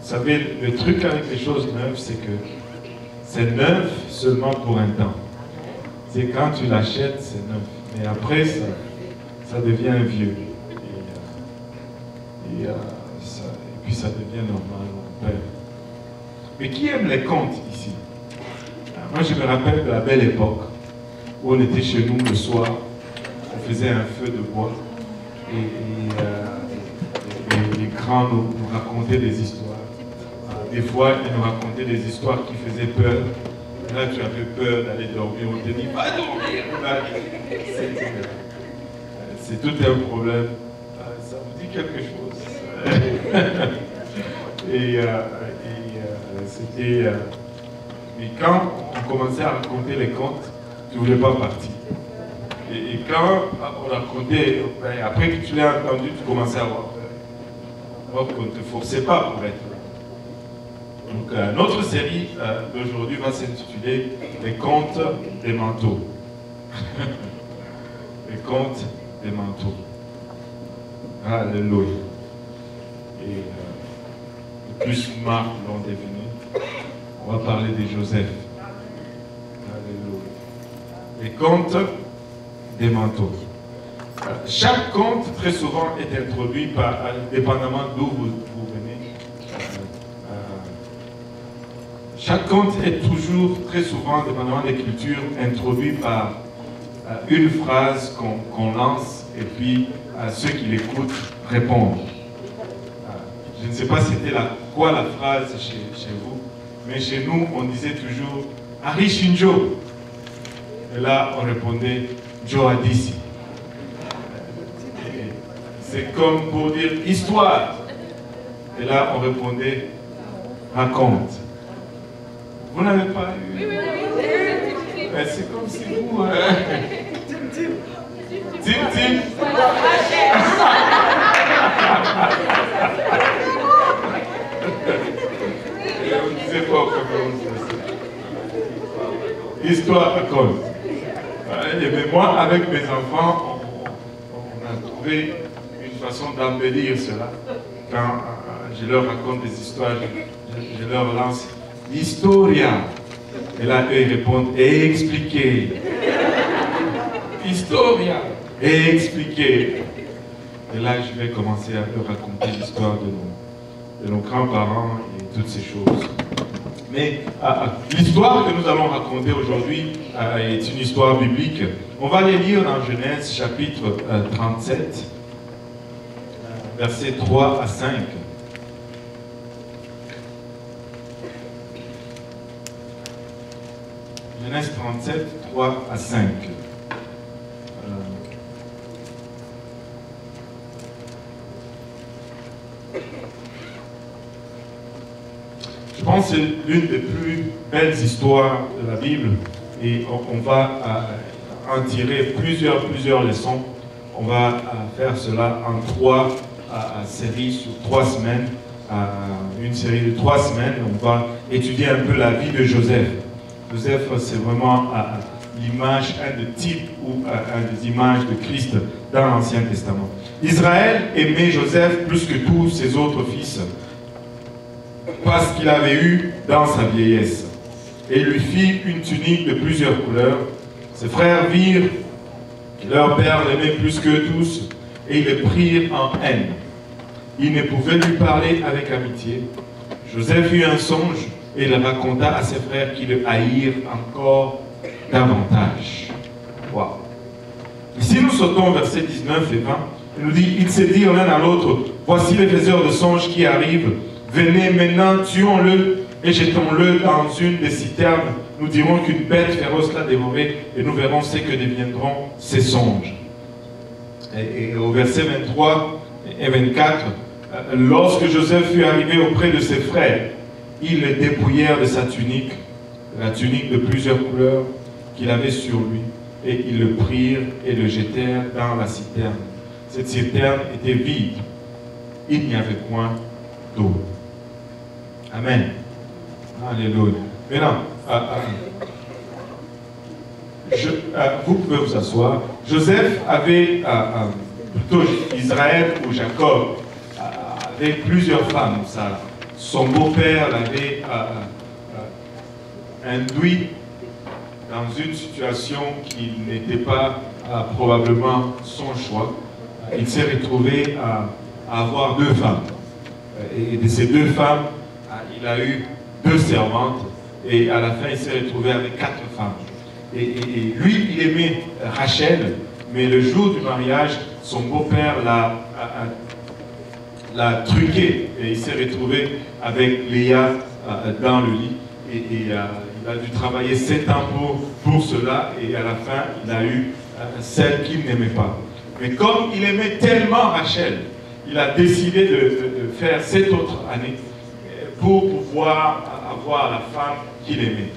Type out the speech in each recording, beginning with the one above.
savez, le truc avec les choses neuves, c'est que c'est neuf seulement pour un temps. C'est quand tu l'achètes, c'est neuf. Mais après, ça devient vieux. Et puis ça devient normal, on perd. Mais qui aime les contes ici? Moi, je me rappelle de la belle époque où on était chez nous le soir, on faisait un feu de bois et les grands nous racontaient des histoires. Des fois, ils nous racontaient des histoires qui faisaient peur. Là, tu avais peur d'aller dormir, on te dit, va dormir! C'est tout un problème. Ça vous dit quelque chose. C'était... Mais quand on commençait à raconter les contes, tu ne voulais pas partir. Et quand on racontait, après que tu l'as entendu, tu commençais à avoir peur. Donc on ne te forçait pas pour être là. Donc notre série d'aujourd'hui va s'intituler Les contes des manteaux. Les contes des manteaux. Alléluia. Et plus Marc l'ont défini, on va parler de Joseph. Alléluia. Les contes des manteaux. Chaque conte, très souvent, est introduit par, dépendamment d'où vous venez. Chaque conte est toujours, très souvent, dépendamment des cultures, introduit par une phrase qu'on lance et puis ceux qui l'écoutent répondent. Je ne sais pas c'était quoi la phrase chez vous, mais chez nous, on disait toujours « Harry Shinjo ». Et là, on répondait « Joe Adisi ». C'est comme pour dire « histoire ». Et là, on répondait « raconte ». Vous n'avez pas eu... Oui. C'est comme si vous... Tim. On ne disait pas comment ça. Histoire raconte. Mais moi, avec mes enfants, on a trouvé une façon d'embellir cela. Quand je leur raconte des histoires, je leur lance l'historia. Et là, eux, ils répondent « et expliquer ». Historia et expliquer. Et là, je vais commencer à leur raconter l'histoire de nos grands-parents et toutes ces choses. Mais l'histoire que nous allons raconter aujourd'hui est une histoire biblique. On va les lire dans Genèse chapitre 37, versets 3 à 5. Genèse 37, 3 à 5. Je pense que c'est l'une des plus belles histoires de la Bible et on va en tirer plusieurs leçons. On va faire cela en 3 séries sur 3 semaines. Une série de 3 semaines, on va étudier un peu la vie de Joseph. Joseph, c'est vraiment l'image, un des types ou un des images de Christ dans l'Ancien Testament. Israël aimait Joseph plus que tous ses autres fils, parce qu'il avait eu dans sa vieillesse. Et il lui fit une tunique de plusieurs couleurs. Ses frères virent que leur père l'aimait plus que tous, et ils le prirent en haine. Ils ne pouvaient lui parler avec amitié. Joseph eut un songe, et il raconta à ses frères qui le haïrent encore davantage. Wow. Ici, nous sautons versets 19 et 20. Il nous dit, ils se dirent l'un à l'autre, voici les faiseurs de songes qui arrivent. Venez maintenant, tuons-le et jetons-le dans une des citernes. Nous dirons qu'une bête féroce l'a dévoré et nous verrons ce que deviendront ces songes. Et au verset 23 et 24, lorsque Joseph fut arrivé auprès de ses frères, ils le dépouillèrent de sa tunique, la tunique de plusieurs couleurs qu'il avait sur lui, et ils le prirent et le jetèrent dans la citerne. Cette citerne était vide. Il n'y avait point d'eau. Amen. Alléluia. Maintenant, vous pouvez vous asseoir. Joseph avait, plutôt Israël ou Jacob, avait plusieurs femmes. son beau-père l'avait induit dans une situation qui n'était pas probablement son choix. Il s'est retrouvé à avoir 2 femmes. Et de ces 2 femmes, il a eu 2 servantes. Et à la fin, il s'est retrouvé avec 4 femmes. Et lui, il aimait Rachel, mais le jour du mariage, son beau-père l'a truqué. Et il s'est retrouvé avec Léa dans le lit. Et il a dû travailler 7 ans pour cela. Et à la fin, il a eu celle qu'il n'aimait pas. Mais comme il aimait tellement Rachel, il a décidé de faire 7 autres années pour pouvoir avoir la femme qu'il aimait.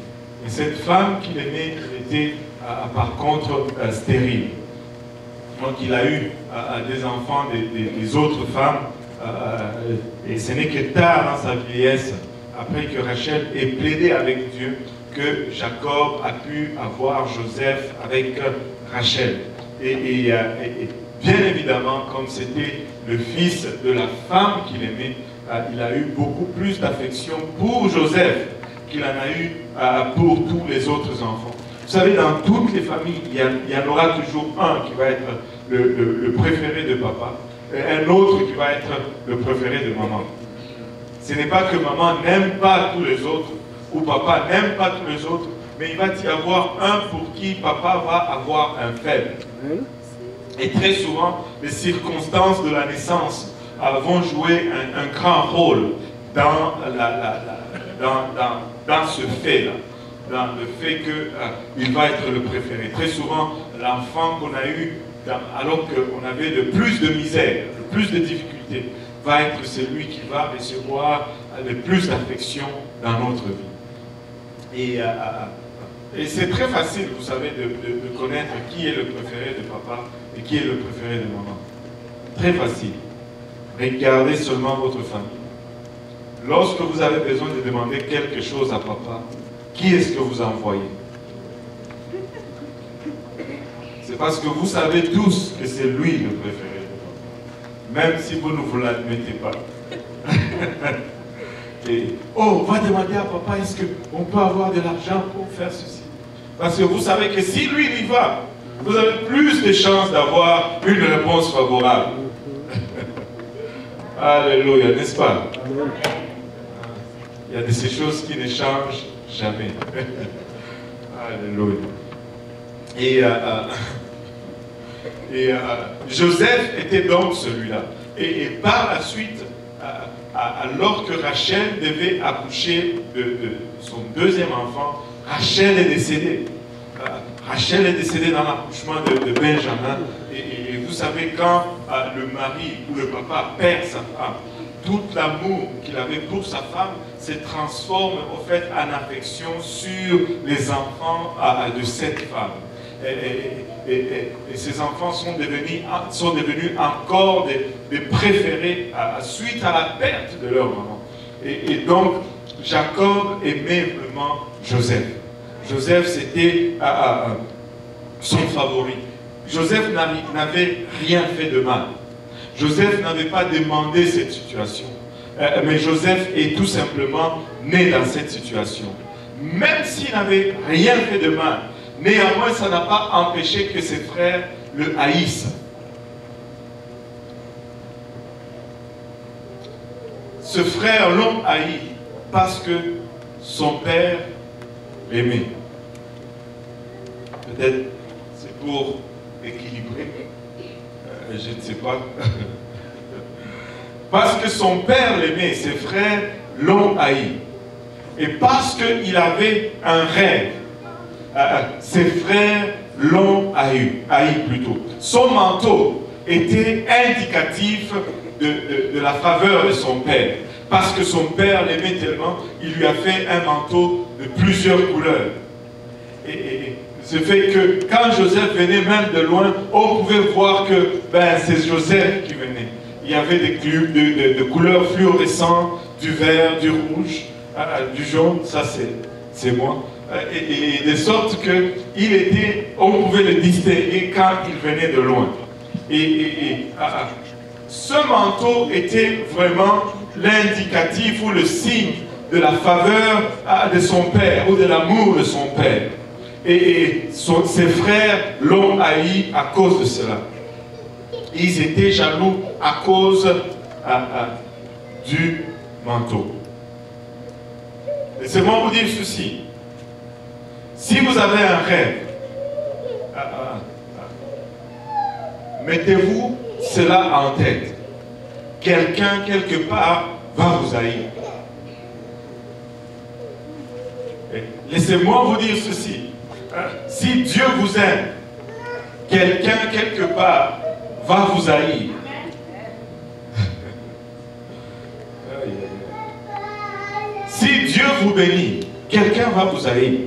Et cette femme qu'il aimait était par contre stérile. Donc il a eu des enfants des autres femmes. Et ce n'est que tard dans sa vieillesse, après que Rachel ait plaidé avec Dieu, que Jacob a pu avoir Joseph avec Rachel. Et bien évidemment, comme c'était le fils de la femme qu'il aimait, il a eu beaucoup plus d'affection pour Joseph qu'il en a eu pour tous les autres enfants. Vous savez, dans toutes les familles, il y en aura toujours un qui va être le préféré de papa, et un autre qui va être le préféré de maman. Ce n'est pas que maman n'aime pas tous les autres, ou papa n'aime pas tous les autres, mais il va y avoir un pour qui papa va avoir un faible. Et très souvent, les circonstances de la naissance vont jouer un grand rôle dans, dans ce fait-là, dans le fait qu'il va être le préféré. Très souvent, l'enfant qu'on a eu, alors qu'on avait le plus de misère, le plus de difficultés, va être celui qui va recevoir le plus d'affection dans notre vie. Et c'est très facile, vous savez, de connaître qui est le préféré de papa et qui est le préféré de maman. Très facile. Regardez seulement votre famille. Lorsque vous avez besoin de demander quelque chose à papa, qui est-ce que vous envoyez? C'est parce que vous savez tous que c'est lui le préféré de papa. Même si vous ne vous l'admettez pas. Et, oh, va demander à papa, est-ce qu'on peut avoir de l'argent pour faire ceci? Parce que vous savez que si lui y va, vous avez plus de chances d'avoir une réponse favorable. Alléluia, n'est-ce pas? Il y a de ces choses qui ne changent jamais. Alléluia. Et Joseph était donc celui-là. Et par la suite, alors que Rachel devait accoucher de son deuxième enfant, Rachel est décédée. Rachel est décédée dans l'accouchement de Benjamin. Et vous savez, quand le mari ou le papa perd sa femme, tout l'amour qu'il avait pour sa femme se transforme en fait en affection sur les enfants de cette femme. Et ces enfants sont devenus encore des préférés suite à la perte de leur maman. Et donc, Jacob aimait vraiment Joseph. Joseph, c'était son favori. Joseph n'avait rien fait de mal. Joseph n'avait pas demandé cette situation. Mais Joseph est tout simplement né dans cette situation. Même s'il n'avait rien fait de mal, néanmoins, ça n'a pas empêché que ses frères le haïssent. Ce frère l'ont haï parce que son père l'aimait. Peut-être c'est pour équilibrer, je ne sais pas. Parce que son père l'aimait, ses frères l'ont haï. Et parce qu'il avait un rêve, ses frères l'ont haï plutôt. Son manteau était indicatif de la faveur de son père. Parce que son père l'aimait tellement, il lui a fait un manteau de plusieurs couleurs. Et ce fait que quand Joseph venait même de loin, on pouvait voir que c'est Joseph qui venait. Il y avait de couleurs fluorescentes, du vert, du rouge, du jaune, ça c'est moi. Et de sorte que on pouvait le distinguer quand il venait de loin. ce manteau était vraiment l'indicatif ou le signe de la faveur de son père ou de l'amour de son père. Et ses frères l'ont haï à cause de cela. Ils étaient jaloux à cause du manteau. Laissez-moi vous dire ceci. Si vous avez un rêve, mettez-vous cela en tête. Quelqu'un, quelque part, va vous haïr. Laissez-moi vous dire ceci. Si Dieu vous aime, quelqu'un, quelque part, va vous haïr. Si Dieu vous bénit, quelqu'un va vous haïr.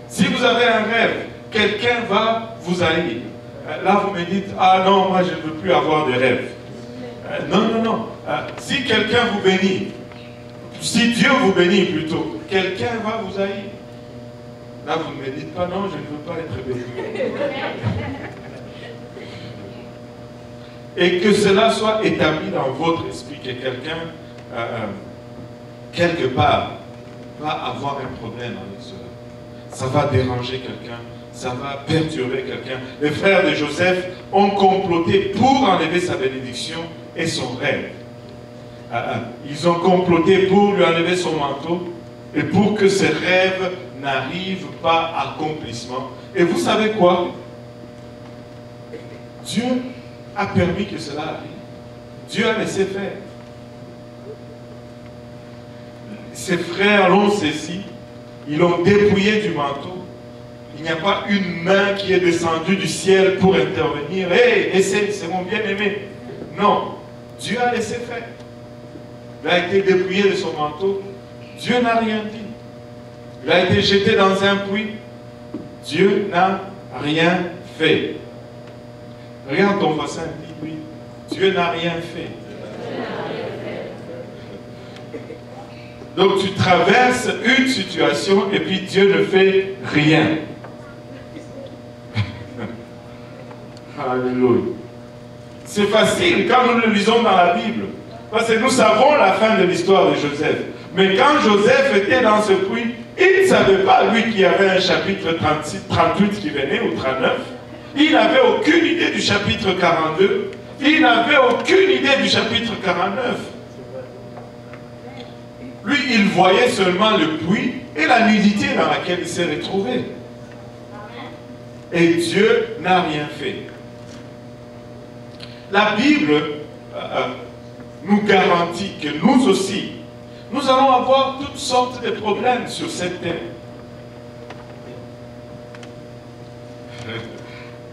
Si vous avez un rêve, quelqu'un va vous haïr. Là, vous me dites, ah non, moi je ne veux plus avoir de rêve. Non, non, non. Si quelqu'un vous bénit, si Dieu vous bénit plutôt, quelqu'un va vous haïr. Là, vous ne me dites pas, non, je ne veux pas être béni. Et que cela soit établi dans votre esprit, que quelqu'un, quelque part, va avoir un problème avec cela. Ça va déranger quelqu'un, ça va perturber quelqu'un. Les frères de Joseph ont comploté pour enlever sa bénédiction et son rêve. Ils ont comploté pour lui enlever son manteau et pour que ses rêves n'arrivent pas à accomplissement. Et vous savez quoi? Dieu a permis que cela arrive. Dieu a laissé faire. Ses frères l'ont saisi, ils l'ont dépouillé du manteau. Il n'y a pas une main qui est descendue du ciel pour intervenir. Hé, hey, c'est mon bien-aimé. Non, Dieu a laissé faire. Il a été dépouillé de son manteau. Dieu n'a rien dit. Il a été jeté dans un puits. Dieu n'a rien fait. Regarde ton voisin, dis-lui, Dieu n'a rien fait. Donc tu traverses une situation et puis Dieu ne fait rien. Alléluia. C'est facile quand nous le lisons dans la Bible. Parce que nous savons la fin de l'histoire de Joseph. Mais quand Joseph était dans ce puits, il ne savait pas, lui, qu'il y avait un chapitre 36, 38 qui venait, ou 39. Il n'avait aucune idée du chapitre 42. Il n'avait aucune idée du chapitre 49. Lui, il voyait seulement le puits et la nudité dans laquelle il s'est retrouvé. Et Dieu n'a rien fait. La Bible nous garantit que nous aussi, nous allons avoir toutes sortes de problèmes sur cette terre.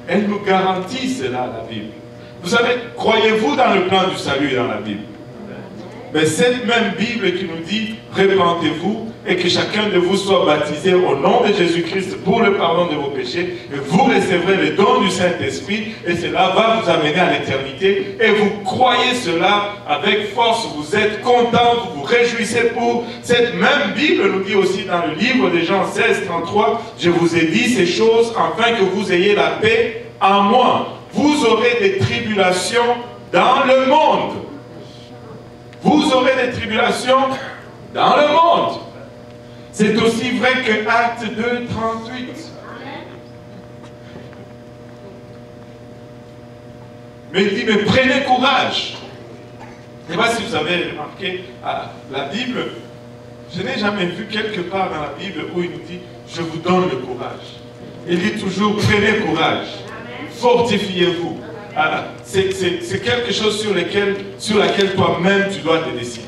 Elle nous garantit cela, la Bible. Vous savez, croyez-vous dans le plan du salut dans la Bible? Mais cette même Bible qui nous dit, répentez-vous et que chacun de vous soit baptisé au nom de Jésus-Christ pour le pardon de vos péchés, et vous recevrez le don du Saint-Esprit, et cela va vous amener à l'éternité, et vous croyez cela avec force, vous êtes content, vous vous réjouissez pour. Cette même Bible nous dit aussi dans le livre de Jean 16, 33, je vous ai dit ces choses afin que vous ayez la paix en moi. Vous aurez des tribulations dans le monde. Vous aurez des tribulations dans le monde. C'est aussi vrai que Acte 2, 38. Mais il dit, mais prenez courage. Je ne sais pas si vous avez remarqué, la Bible, je n'ai jamais vu quelque part dans la Bible où il nous dit, je vous donne le courage. Il dit toujours, prenez courage. Fortifiez-vous. C'est quelque chose sur laquelle toi-même tu dois te décider.